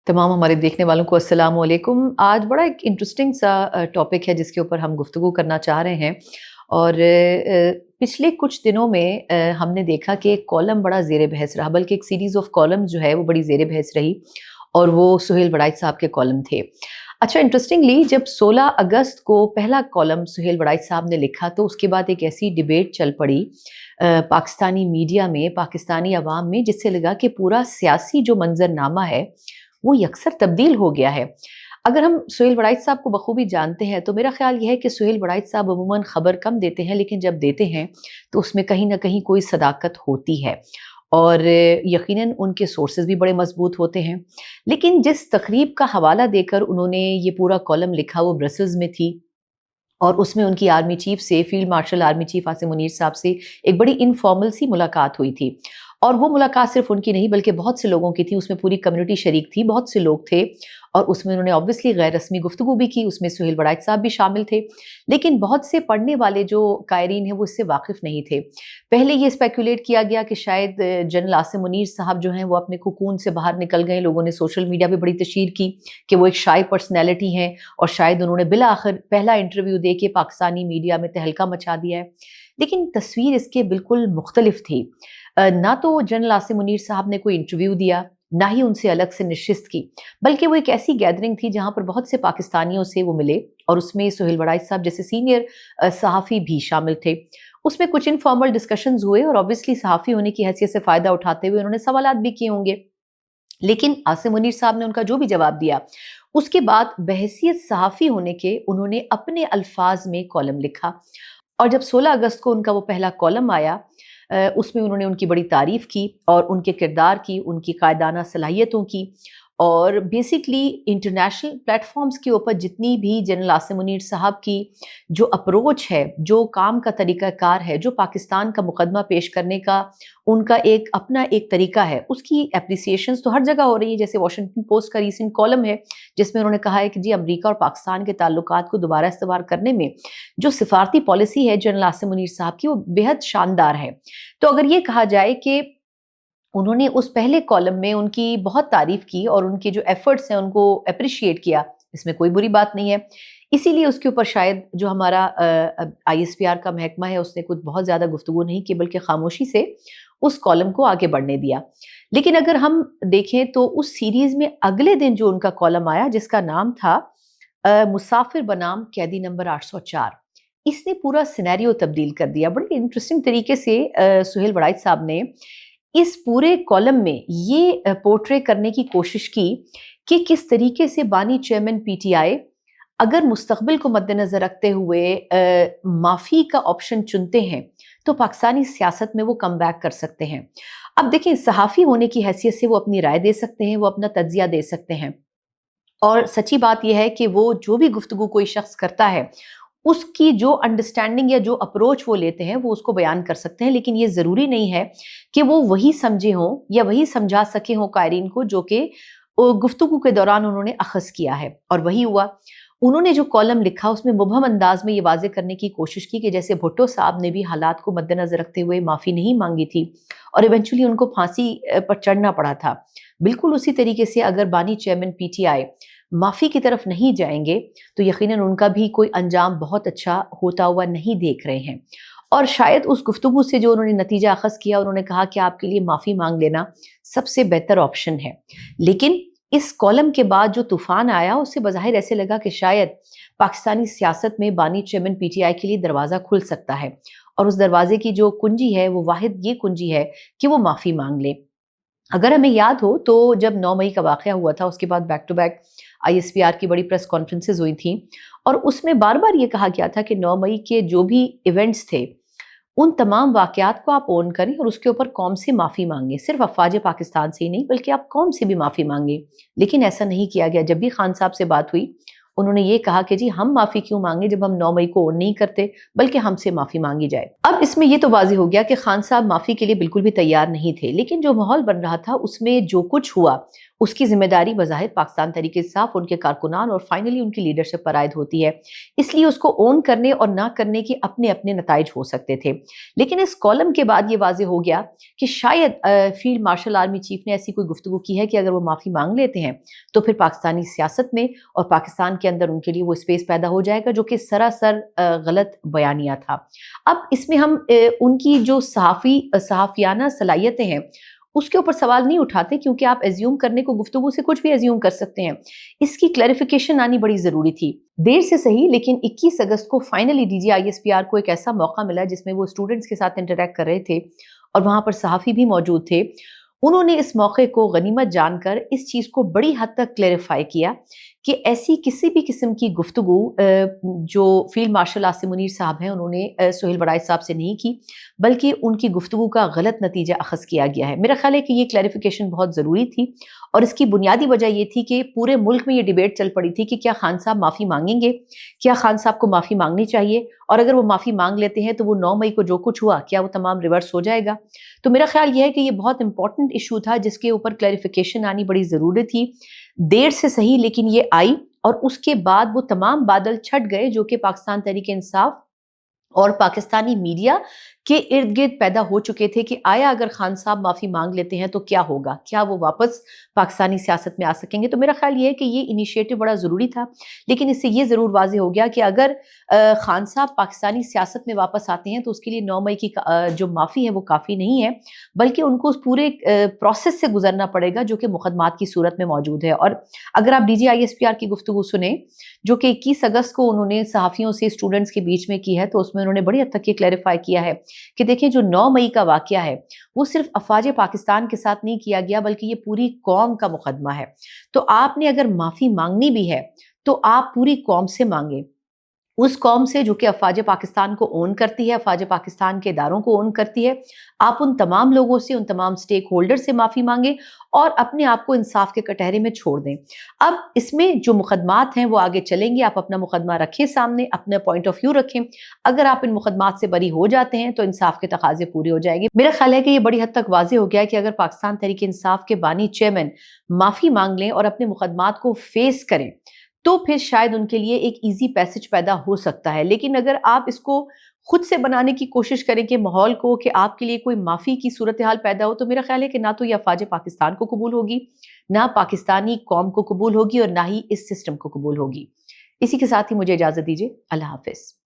तमाम हमारे देखने वालों को अस्सलाम वालेकुम। आज बड़ा एक इंटरेस्टिंग सा टॉपिक है जिसके ऊपर हम गुफ्तगू करना चाह रहे हैं और पिछले कुछ दिनों में हमने देखा कि एक कॉलम बड़ा ज़ेर बहस रहा, बल्कि एक सीरीज़ ऑफ कॉलम्स जो है वो बड़ी ज़ेर बहस रही और वो सुहेल वड़ाइच साहब के कॉलम थे। अच्छा, इंटरेस्टिंगली जब 16 अगस्त को पहला कॉलम सुहेल वड़ाइच साहब ने लिखा तो उसके बाद एक ऐसी डिबेट चल पड़ी पाकिस्तानी मीडिया में, पाकिस्तानी अवाम में, जिससे लगा कि पूरा सियासी जो मंज़रनामा है वो यकसर तब्दील हो गया है। अगर हम सुहेल वड़ाइच साहब को बखूबी जानते हैं तो मेरा ख़्याल ये है कि सुहेल वड़ाइच साहब अमूमन ख़बर कम देते हैं, लेकिन जब देते हैं तो उसमें कहीं न कहीं कोई सदाकत होती है और यकीनन उनके सोर्सेज़ भी बड़े मज़बूत होते हैं। लेकिन जिस तक़रीब का हवाला देकर उन्होंने ये पूरा कॉलम लिखा वो ब्रसेल्स में थी और उसमें उनकी आर्मी चीफ से, field marshal army chief Asim Munir साहब से एक बड़ी इनफॉर्मल सी मुलाकात हुई थी। और वो मुलाकात सिर्फ उनकी नहीं बल्कि बहुत से लोगों की थी, उसमें पूरी कम्युनिटी शरीक थी, बहुत से लोग थे और उसमें उन्होंने ऑब्वियसली गैर रस्मी गुफ्तगू भी की, उसमें सुहेल वड़ाइच साहब भी शामिल थे। लेकिन बहुत से पढ़ने वाले जो कायरीन हैं वो इससे वाकिफ़ नहीं थे। पहले ये स्पेकुलेट किया गया कि शायद जनरल आसिम मुनीर साहब जो हैं वो अपने कुकून से बाहर निकल गए। लोगों ने सोशल मीडिया पे बड़ी तशहीर की कि वो एक शाय पर्सनैलिटी हैं और शायद उन्होंने बिलाखिर पहला इंटरव्यू दे के पाकिस्तानी मीडिया में तहलका मचा दिया है। लेकिन तस्वीर इसके बिल्कुल मुख्तलिफ थी। ना तो जनरल आसिम मुनीर साहब ने कोई इंटरव्यू दिया, ना ही उनसे अलग से नशिस्त की, बल्कि वो एक ऐसी गैदरिंग थी जहाँ पर बहुत से पाकिस्तानियों से वो मिले और उसमें सुहेल वड़ाइच साहब जैसे सीनियर सहाफ़ी भी शामिल थे। उसमें कुछ इनफॉर्मल डिस्कशंस हुए और ऑब्वियसली सहाफ़ी होने की हैसियत से फ़ायदा उठाते हुए उन्होंने सवालात भी किए होंगे। लेकिन आसिम मुनीर साहब ने उनका जो भी जवाब दिया, उसके बाद बहैसियत सहाफ़ी होने के उन्होंने अपने अल्फाज में कॉलम लिखा और जब 16 अगस्त को उनका वो पहला कॉलम आया उसमें उन्होंने उनकी बड़ी तारीफ़ की और उनके किरदार की, उनकी कायदाना सलाहियतों की और बेसिकली इंटरनेशनल प्लेटफ़ॉर्म्स के ऊपर जितनी भी जनरल आसिम मुनीर साहब की जो अप्रोच है, जो काम का तरीक़ाकार है, जो पाकिस्तान का मुक़दमा पेश करने का उनका एक अपना एक तरीका है, उसकी एप्रिसिएशंस तो हर जगह हो रही है। जैसे वॉशिंगटन पोस्ट का रीसेंट कॉलम है, जिसमें उन्होंने कहा है कि जी अमेरिका और पाकिस्तान के ताल्लुकात को दोबारा इस्तेमार करने में जो सिफारती पॉलिसी है जनरल आसिम मुनीर साहब की, वो बेहद शानदार है। तो अगर ये कहा जाए कि उन्होंने उस पहले कॉलम में उनकी बहुत तारीफ़ की और उनके जो एफ़र्ट्स हैं उनको एप्रिशिएट किया, इसमें कोई बुरी बात नहीं है। इसीलिए उसके ऊपर शायद जो हमारा आईएसपीआर का महकमा है उसने कुछ बहुत ज़्यादा गुफ्तगू नहीं की, बल्कि खामोशी से उस कॉलम को आगे बढ़ने दिया। लेकिन अगर हम देखें तो उस सीरीज़ में अगले दिन जो उनका कॉलम आया जिसका नाम था मुसाफिर बनाम कैदी नंबर 804, इसने पूरा सिनेरियो तब्दील कर दिया। बड़े इंटरेस्टिंग तरीके से सुहेल वड़ाइच साहब ने इस पूरे कॉलम में ये पोर्ट्रे करने की कोशिश की कि किस तरीके से बानी चेयरमैन पीटीआई अगर मुस्तकबिल को मद्देनज़र रखते हुए माफ़ी का ऑप्शन चुनते हैं तो पाकिस्तानी सियासत में वो कम बैक कर सकते हैं। अब देखें, सहाफ़ी होने की हैसियत से वो अपनी राय दे सकते हैं, वो अपना तज्ज़िया दे सकते हैं और सच्ची बात यह है कि वो जो भी गुफ्तगू कोई शख्स करता है उसकी जो अंडरस्टैंडिंग या जो अप्रोच वो लेते हैं वो उसको बयान कर सकते हैं। लेकिन ये ज़रूरी नहीं है कि वो वही समझे हों या वही समझा सके हों कायरीन को जो कि गुफ्तगू के दौरान उन्होंने अख़ज़ किया है। और वही हुआ। उन्होंने जो कॉलम लिखा उसमें मुबहम अंदाज में ये वाज़े करने की कोशिश की कि जैसे भुट्टो साहब ने भी हालात को मद्देनज़र रखते हुए माफ़ी नहीं मांगी थी और इवेंचुअली उनको फांसी पर चढ़ना पड़ा था। बिल्कुल उसी तरीके से अगर बानी चेयरमैन पीटीआई माफ़ी की तरफ नहीं जाएंगे तो यकीनन उनका भी कोई अंजाम बहुत अच्छा होता हुआ नहीं देख रहे हैं। और शायद उस गुफ्तगू से जो उन्होंने नतीजा अख़ज़ किया, उन्होंने कहा कि आपके लिए माफ़ी मांग लेना सबसे बेहतर ऑप्शन है। लेकिन इस कॉलम के बाद जो तूफ़ान आया उससे बज़ाहिर ऐसे लगा कि शायद पाकिस्तानी सियासत में बानी चेयरमैन पीटीआई के लिए दरवाज़ा खुल सकता है और उस दरवाज़े की जो कुंजी है वो वाहिद ये कुंजी है कि वो माफ़ी मांग ले। अगर हमें याद हो तो जब 9 मई का वाक़या हुआ था उसके बाद बैक टू बैक आईएसपीआर की बड़ी प्रेस कॉन्फ्रेंसेस हुई थी और उसमें बार-बार ये कहा गया था कि 9 मई के जो भी इवेंट्स थे उन तमाम वाक़यात को आप ओन करें और उसके ऊपर कौम से माफ़ी मांगें। सिर्फ अफ़वाज पाकिस्तान से ही नहीं बल्कि आप कौम से भी माफ़ी मांगें। लेकिन ऐसा नहीं किया गया। जब भी खान साहब से बात हुई उन्होंने ये कहा कि जी हम माफ़ी क्यों मांगे जब हम 9 मई को ऑन नहीं करते, बल्कि हमसे माफ़ी मांगी जाए। अब इसमें ये तो वाज़ेह हो गया कि खान साहब माफ़ी के लिए बिल्कुल भी तैयार नहीं थे, लेकिन जो माहौल बन रहा था उसमें जो कुछ हुआ उसकी जिम्मेदारी बज़ाहिर पाकिस्तान तहरीक इंसाफ, उनके कारकुनान और फाइनली उनकी लीडरशिप पर आयद होती है। इसलिए उसको ऑन करने और ना करने के अपने अपने नताइज हो सकते थे। लेकिन इस कॉलम के बाद ये वाज़ेह हो गया कि शायद फील्ड मार्शल आर्मी चीफ ने ऐसी कोई गुफ्तगू की है कि अगर वो माफ़ी मांग लेते हैं तो फिर पाकिस्तानी सियासत में और पाकिस्तान के अंदर उनके लिए वो स्पेस पैदा हो जाएगा, जो कि सरासर गलत बयानिया था। अब इसमें हम उनकी जो सहाफ़ियाना सलाहियतें हैं उसके ऊपर सवाल नहीं उठाते, क्योंकि आप एज्यूम करने को गुफ्तगू से कुछ भी एज्यूम कर सकते हैं। इसकी क्लैरिफिकेशन आनी बड़ी ज़रूरी थी। देर से सही, लेकिन 21 अगस्त को फाइनली डीजी आईएसपीआर को एक ऐसा मौका मिला जिसमें वो स्टूडेंट्स के साथ इंटरैक्ट कर रहे थे और वहाँ पर सहाफ़ी भी मौजूद थे। उन्होंने इस मौके को गनीमत जानकर इस चीज़ को बड़ी हद तक क्लैरिफाई किया कि ऐसी किसी भी किस्म की गुफ्तगू जो फील्ड मार्शल आसिम मुनीर साहब हैं उन्होंने सुहेल बड़ाई साहब से नहीं की, बल्कि उनकी गुफ्तगू का गलत नतीजा अखज़ किया गया है। मेरा ख्याल है कि ये क्लैरिफिकेशन बहुत ज़रूरी थी और इसकी बुनियादी वजह ये थी कि पूरे मुल्क में ये डिबेट चल पड़ी थी कि क्या खान साहब माफ़ी मांगेंगे, क्या खान साहब को माफ़ी मांगनी चाहिए, और अगर वो माफ़ी मांग लेते हैं तो वो 9 मई को जो कुछ हुआ क्या वो तमाम रिवर्स हो जाएगा। तो मेरा ख्याल ये है कि ये बहुत इंपॉर्टेंट इशू था जिसके ऊपर क्लैरिफिकेशन आनी बड़ी ज़रूरी थी। देर से सही, लेकिन ये आई और उसके बाद वो तमाम बादल छट गए जो कि पाकिस्तान तहरीक इंसाफ और पाकिस्तानी मीडिया के इर्द गिर्द पैदा हो चुके थे कि आया अगर खान साहब माफ़ी मांग लेते हैं तो क्या होगा, क्या वो वापस पाकिस्तानी सियासत में आ सकेंगे। तो मेरा ख्याल ये है कि ये इनिशिएटिव बड़ा ज़रूरी था, लेकिन इससे ये ज़रूर वाज़ेह हो गया कि अगर खान साहब पाकिस्तानी सियासत में वापस आते हैं तो उसके लिए 9 मई की जो माफ़ी है वो काफ़ी नहीं है, बल्कि उनको उस पूरे प्रोसेस से गुजरना पड़ेगा जो कि मुकदमात की सूरत में मौजूद है। और अगर आप DGISPR की गुफ्तगू सुने जो कि 21 अगस्त को उन्होंने सहाफ़ियों से स्टूडेंट्स के बीच में की है, तो उसमें उन्होंने बड़ी हद तक ये क्लैरिफाई किया है कि देखिए जो 9 मई का वाक़या है वो सिर्फ अफ़वाज पाकिस्तान के साथ नहीं किया गया, बल्कि ये पूरी कौम का मुकदमा है। तो आपने अगर माफ़ी मांगनी भी है तो आप पूरी कौम से मांगे, उस कौम से जो कि अफ़वाज पाकिस्तान को ओन करती है, अफ़वाज पाकिस्तान के इदारों को ओन करती है। आप उन तमाम लोगों से, उन तमाम स्टेक होल्डर से माफ़ी मांगे और अपने आप को इंसाफ के कटहरे में छोड़ दें। अब इसमें जो मुकदमात हैं वो आगे चलेंगे, आप अपना मुकदमा रखें सामने, अपना पॉइंट ऑफ व्यू रखें। अगर आप इन मुकदमात से बरी हो जाते हैं तो इंसाफ के तकाजे पूरे हो जाएंगे। मेरा ख्याल है कि ये बड़ी हद तक वाज़ेह हो गया है कि अगर पाकिस्तान तहरीक इंसाफ के बानी चेयरमैन माफ़ी मांग लें और अपने मुकदमात को फेस करें तो फिर शायद उनके लिए एक ईज़ी पैसेज पैदा हो सकता है। लेकिन अगर आप इसको खुद से बनाने की कोशिश करें कि माहौल को कि आपके लिए कोई माफ़ी की सूरत-ए-हाल पैदा हो, तो मेरा ख़्याल है कि ना तो ये अफ़वाज पाकिस्तान को कबूल होगी, ना पाकिस्तानी कौम को कबूल होगी और ना ही इस सिस्टम को कबूल होगी। इसी के साथ ही मुझे इजाज़त दीजिए। अल्लाह हाफ़िज़।